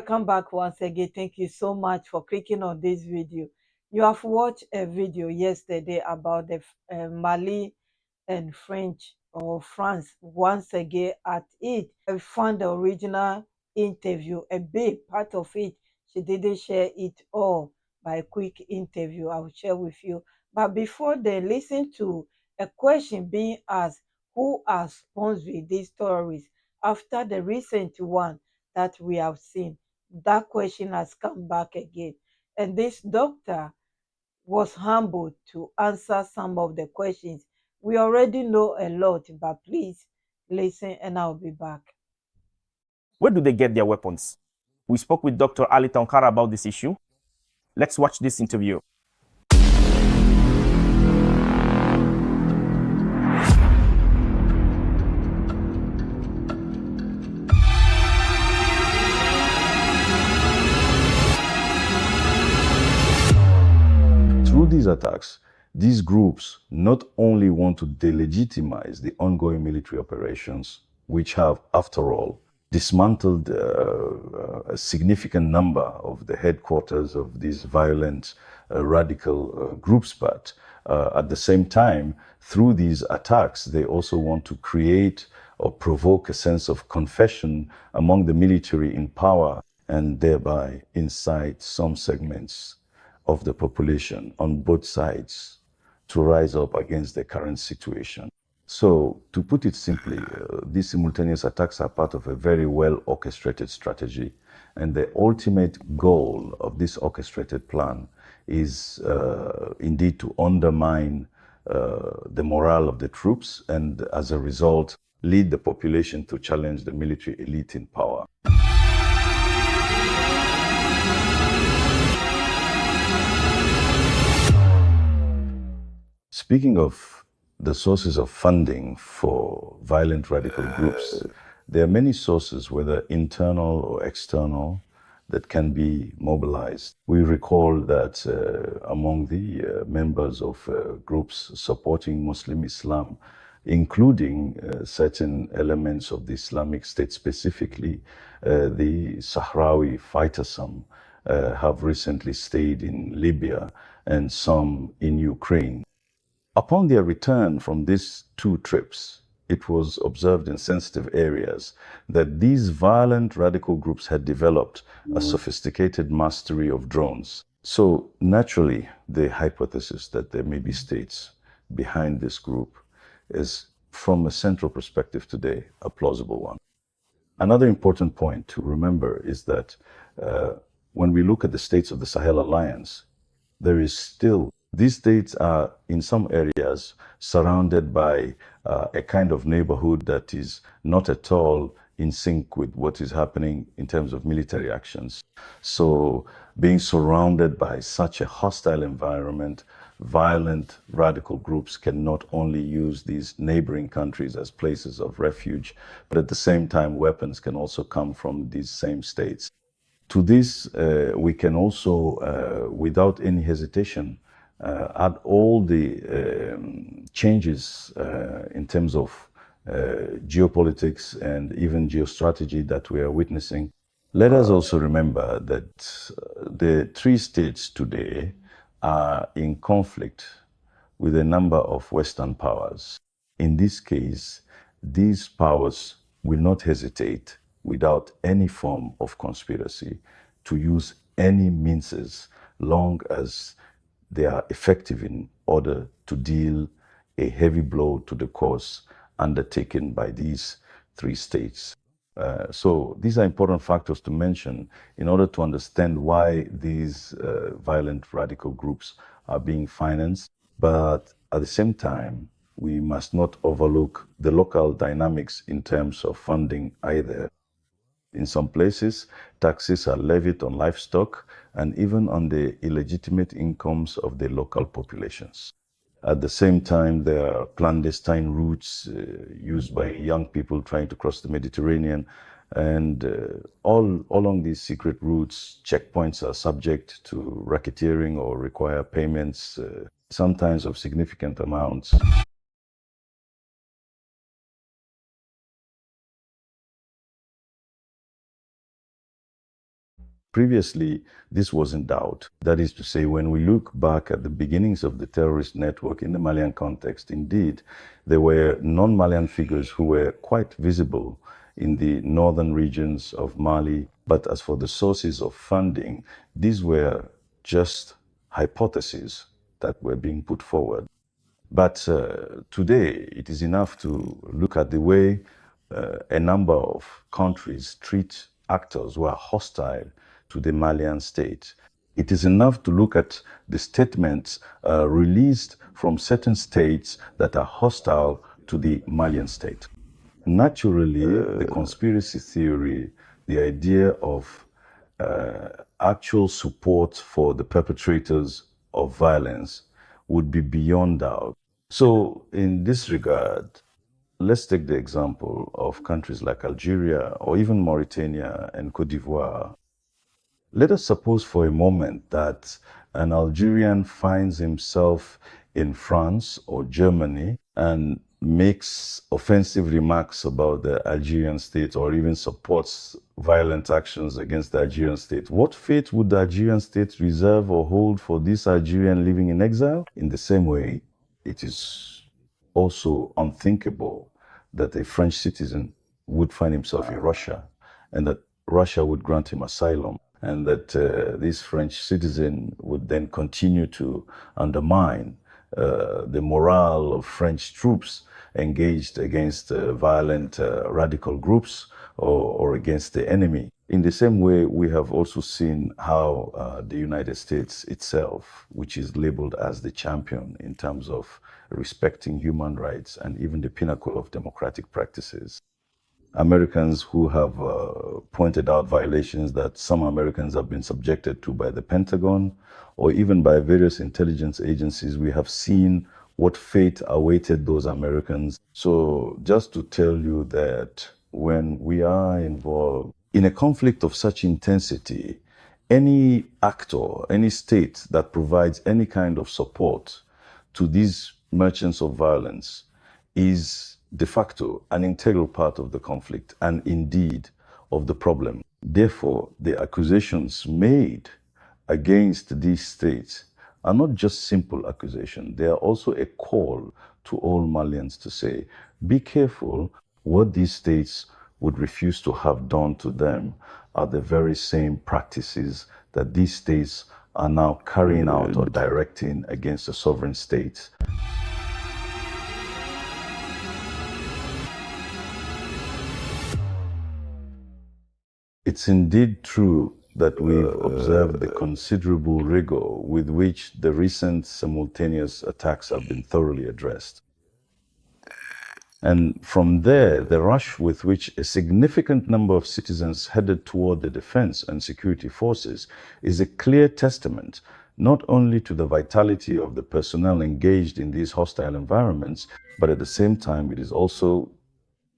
welcome back once again. Thank you so much for clicking on this video. You have watched a video yesterday about the Mali and French or France once again at it. I found the original interview, a big part of it. She didn't share it all by a quick interview. I will share with you. But before then, listen to a question being asked: who are sponsoring these stories after the recent one that we have seen? That question has come back again. And this doctor was humbled to answer some of the questions. We already know a lot, but please listen and I'll be back. Where do they get their weapons? We spoke with Dr. Ali Tounkara about this issue. Let's watch this interview. Through these attacks, these groups not only want to delegitimize the ongoing military operations, which have, after all, dismantled a significant number of the headquarters of these violent radical groups, but at the same time, through these attacks, they also want to create or provoke a sense of confession among the military in power and thereby incite some segments of the population on both sides to rise up against the current situation. So, to put it simply, these simultaneous attacks are part of a very well orchestrated strategy, and the ultimate goal of this orchestrated plan is indeed to undermine the morale of the troops and, as a result, lead the population to challenge the military elite in power. Speaking of the sources of funding for violent radical groups, there are many sources, whether internal or external, that can be mobilized. We recall that among the members of groups supporting Muslim Islam, including certain elements of the Islamic State, specifically the Sahrawi fighters, some have recently stayed in Libya and some in Ukraine. Upon their return from these two trips, it was observed in sensitive areas that these violent radical groups had developed a sophisticated mastery of drones. So naturally, the hypothesis that there may be states behind this group is, from a central perspective today, a plausible one. Another important point to remember is that when we look at the states of the Sahel Alliance, there is still, these states are in some areas surrounded by a kind of neighborhood that is not at all in sync with what is happening in terms of military actions. So being surrounded by such a hostile environment, violent radical groups can not only use these neighboring countries as places of refuge, but at the same time, weapons can also come from these same states. To this, we can also, without any hesitation, add all the changes in terms of geopolitics and even geostrategy that we are witnessing. Let us also remember that the three states today are in conflict with a number of Western powers. In this case, these powers will not hesitate, without any form of conspiracy, to use any means long as they are effective in order to deal a heavy blow to the cause undertaken by these three states. So these are important factors to mention in order to understand why these violent radical groups are being financed. But at the same time, we must not overlook the local dynamics in terms of funding either. In some places, taxes are levied on livestock and even on the illegitimate incomes of the local populations. At the same time, there are clandestine routes used by young people trying to cross the Mediterranean. And all along these secret routes, checkpoints are subject to racketeering or require payments, sometimes of significant amounts. Previously, this was in doubt. That is to say, when we look back at the beginnings of the terrorist network in the Malian context, indeed, there were non-Malian figures who were quite visible in the northern regions of Mali. But as for the sources of funding, these were just hypotheses that were being put forward. But today, it is enough to look at the way a number of countries treat actors who are hostile to the Malian state. It is enough to look at the statements released from certain states that are hostile to the Malian state. Naturally, the conspiracy theory, the idea of actual support for the perpetrators of violence would be beyond doubt. So, in this regard, let's take the example of countries like Algeria or even Mauritania and Cote d'Ivoire. Let us suppose for a moment that an Algerian finds himself in France or Germany and makes offensive remarks about the Algerian state or even supports violent actions against the Algerian state. What fate would the Algerian state reserve or hold for this Algerian living in exile? In the same way, it is also unthinkable that a French citizen would find himself in Russia and that Russia would grant him asylum, and that this French citizen would then continue to undermine the morale of French troops engaged against violent radical groups or against the enemy. In the same way, we have also seen how the United States itself, which is labeled as the champion in terms of respecting human rights and even the pinnacle of democratic practices, Americans who have pointed out violations that some Americans have been subjected to by the Pentagon or even by various intelligence agencies, we have seen what fate awaited those Americans. So just to tell you that when we are involved in a conflict of such intensity, any actor, any state that provides any kind of support to these merchants of violence is de facto an integral part of the conflict and indeed of the problem. Therefore, the accusations made against these states are not just simple accusations. They are also a call to all Malians to say, be careful. What these states would refuse to have done to them are the very same practices that these states are now carrying out or directing against the sovereign states. It's indeed true that we've observed the considerable rigor with which the recent simultaneous attacks have been thoroughly addressed. And from there, the rush with which a significant number of citizens headed toward the defense and security forces is a clear testament not only to the vitality of the personnel engaged in these hostile environments, but at the same time, it is also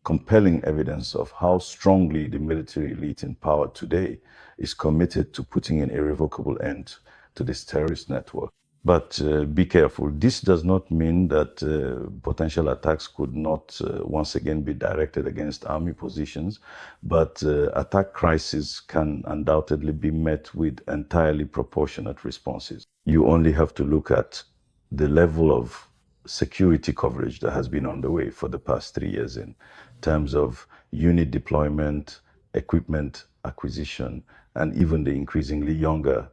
compelling evidence of how strongly the military elite in power today is committed to putting an irrevocable end to this terrorist network. But be careful. This does not mean that potential attacks could not once again be directed against army positions, but attack crises can undoubtedly be met with entirely proportionate responses. You only have to look at the level of security coverage that has been underway for the past 3 years in terms of unit deployment, equipment acquisition, and even the increasingly younger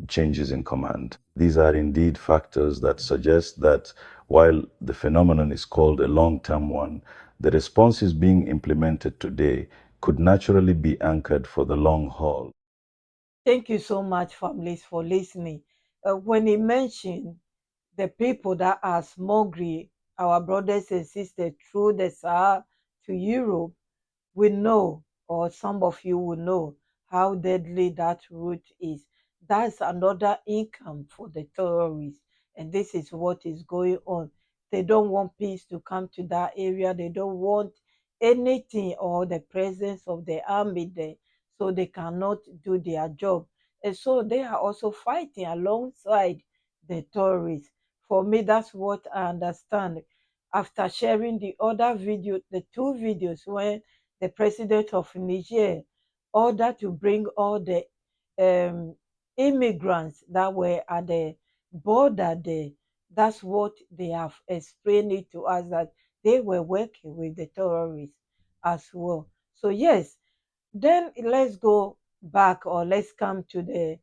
changes in command. These are indeed factors that suggest that while the phenomenon is called a long-term one, the responses being implemented today could naturally be anchored for the long haul. Thank you so much, families, for listening. When he mentioned the people that are smuggling our brothers and sisters through the Sahara to Europe, we know, or some of you will know, how deadly that route is. That's another income for the terrorists. And this is what is going on. They don't want peace to come to that area. They don't want anything or the presence of the army there. So they cannot do their job. And so they are also fighting alongside the terrorists. For me, that's what I understand. After sharing the other video, the two videos when the president of Niger ordered to bring all the um, immigrants that were at the border there. That's what they have explained it to us, that they were working with the terrorists as well. So yes, then let's go back, or let's come to the,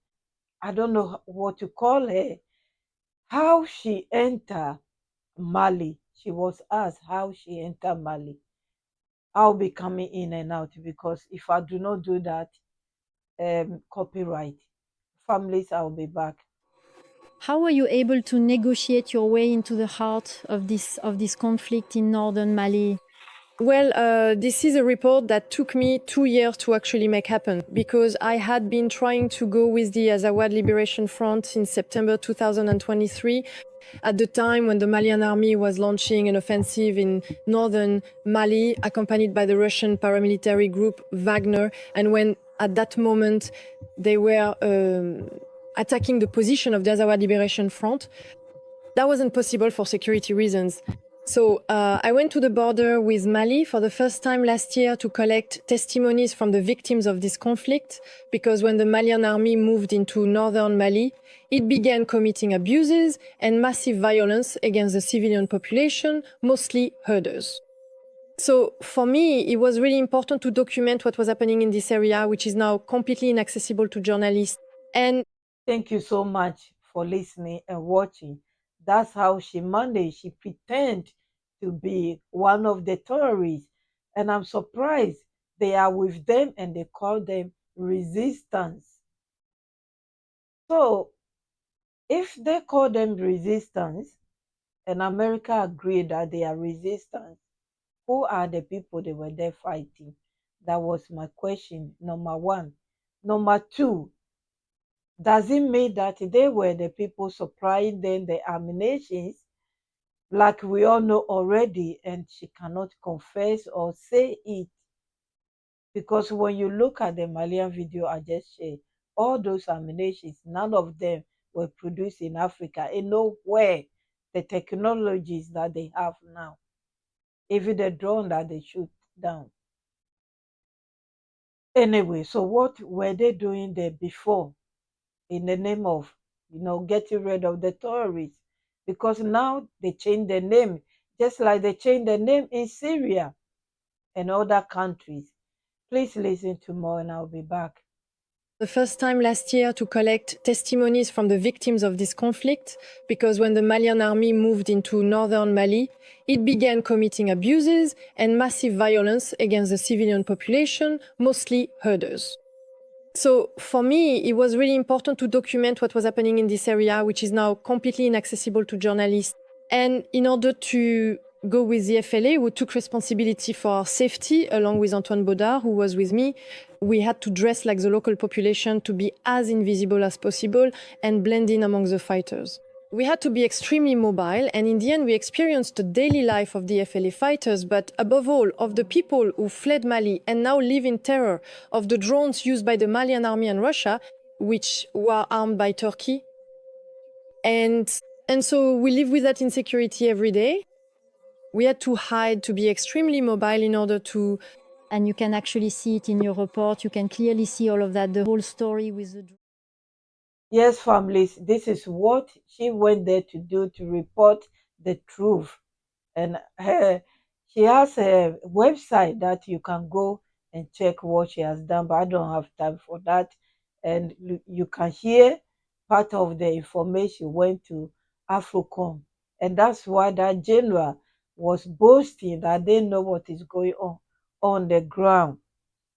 I don't know what to call her, how she entered Mali. She was asked how she entered Mali. I'll be coming in and out, because if I do not do that, copyright. Families, I'll be back. How were you able to negotiate your way into the heart of this conflict in northern Mali? Well, this is a report that took me 2 years to actually make happen, because I had been trying to go with the Azawad Liberation Front in September 2023, at the time when the Malian army was launching an offensive in northern Mali, accompanied by the Russian paramilitary group Wagner, and when at that moment they were attacking the position of the Azawad Liberation Front. That wasn't possible for security reasons. So I went to the border with Mali for the first time last year to collect testimonies from the victims of this conflict, because when the Malian army moved into northern Mali, it began committing abuses and massive violence against the civilian population, mostly herders. So for me, it was really important to document what was happening in this area, which is now completely inaccessible to journalists. And Thank you so much for listening and watching. That's how she managed. She pretended to be one of the terrorists. And I'm surprised they are with them and they call them resistance. So if they call them resistance and America agreed that they are resistance, who are the people they were there fighting? That was my question, number one. Number two, does it mean that they were the people supplying them the ammunitions, like we all know already, and she cannot confess or say it? Because when you look at the Malian video I just shared, all those ammunitions, none of them were produced in Africa. And nowhere the technologies that they have now, even the drone that they shoot down. Anyway, so what were they doing there before, in the name of, getting rid of the terrorists? Because now they changed the name, just like they changed the name in Syria and other countries. Please listen to more and I'll be back. the first time last year to collect testimonies from the victims of this conflict, because when the Malian army moved into northern Mali, it began committing abuses and massive violence against the civilian population, mostly herders. So for me, it was really important to document what was happening in this area, which is now completely inaccessible to journalists. And in order to go with the FLA, who took responsibility for our safety, along with Antoine Baudard, who was with me, we had to dress like the local population to be as invisible as possible and blend in among the fighters. We had to be extremely mobile, and in the end, we experienced the daily life of the FLA fighters, but above all, of the people who fled Mali and now live in terror of the drones used by the Malian army and Russia, which were armed by Turkey. And so we live with that insecurity every day. We had to hide, to be extremely mobile in order to. And you can actually see it in your report. You can clearly see all of that, the whole story with the. Yes, families, this is what she went there to do, to report the truth. And she has a website that you can go and check what she has done, but I don't have time for that. And you can hear part of the information went to Africom. And that's why that general was boasting that they know what is going on the ground,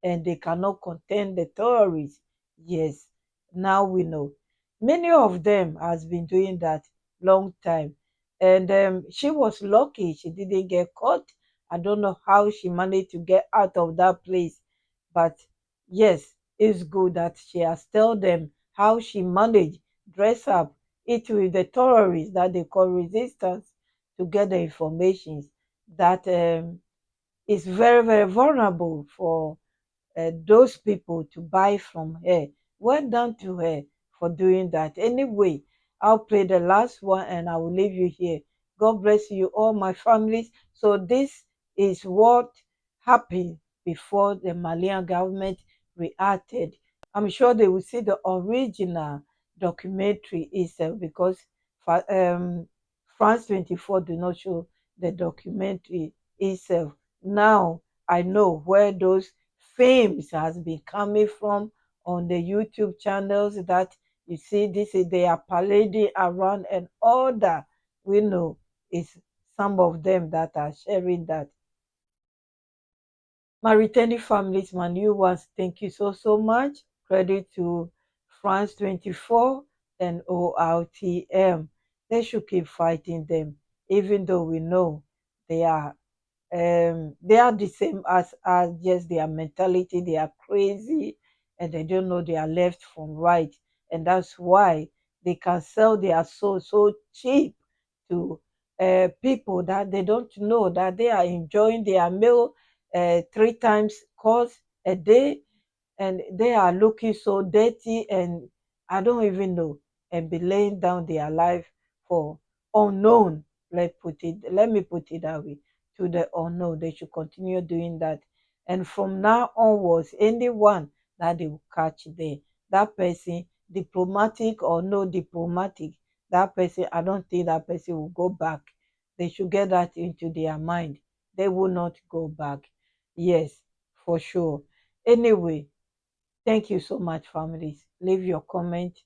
and they cannot contain the terrorists. Yes, now we know. Many of them has been doing that long time. And she was lucky she didn't get caught. I don't know how she managed to get out of that place. But yes, it's good that she has told them how she managed, dress up, eat with the terrorists that they call resistance, to get the information that is very, very vulnerable for those people to buy from her. Well done to her for doing that. Anyway, I'll play the last one and I will leave you here. God bless you, all my families. So this is what happened before the Malian government reacted I'm sure they will see the original documentary itself, because France 24 do not show the documentary itself. Now I know where those fames has been coming from on the YouTube channels that you see this is they are parading around, and all that we know is some of them that are sharing that. My returning families, my new ones, thank you so much. Credit to France 24 and ORTM. They should keep fighting them, even though we know they are the same as us, just their mentality, they are crazy and they don't know they are left from right. And that's why they can sell their soul so cheap to people that they don't know that they are enjoying their meal 3 times course a day, and they are looking so dirty, and I don't even know, and be laying down their life for unknown. Let me put it that way, to the unknown. They should continue doing that. And from now onwards, anyone that they will catch there, that person, diplomatic or no diplomatic, that person, I don't think that person will go back. They should get that into their mind. They will not go back. Yes, for sure. Anyway, thank you so much, families. Leave your comment,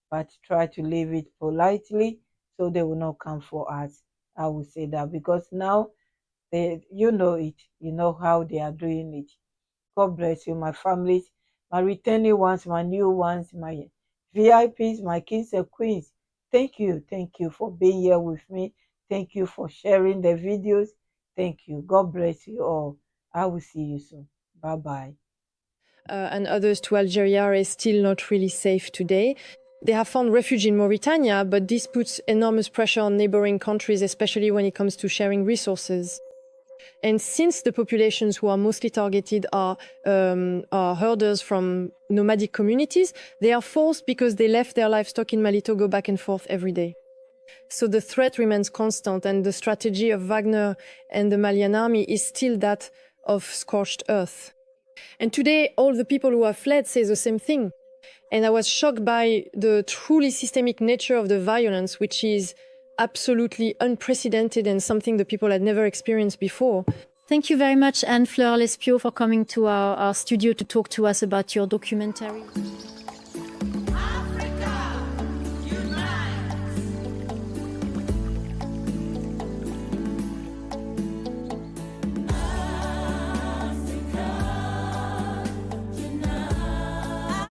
but try to leave it politely so they will not come for us. I will say that because now you know it, you know how they are doing it. God bless you, my families, my returning ones, my new ones, my VIPs, my kings and queens. Thank you for being here with me. Thank you for sharing the videos. Thank you. God bless you all. I will see you soon. Bye bye. And others to Algeria is still not really safe today. They have found refuge in Mauritania, but this puts enormous pressure on neighboring countries, especially when it comes to sharing resources. And since the populations who are mostly targeted are herders from nomadic communities, they are forced, because they left their livestock in Mali, to go back and forth every day. So the threat remains constant, and the strategy of Wagner and the Malian army is still that of scorched earth. And today, all the people who have fled say the same thing. And I was shocked by the truly systemic nature of the violence, which is absolutely unprecedented and something the people had never experienced before. Thank you very much, Anne-Fleur Lespio, for coming to our studio to talk to us about your documentary.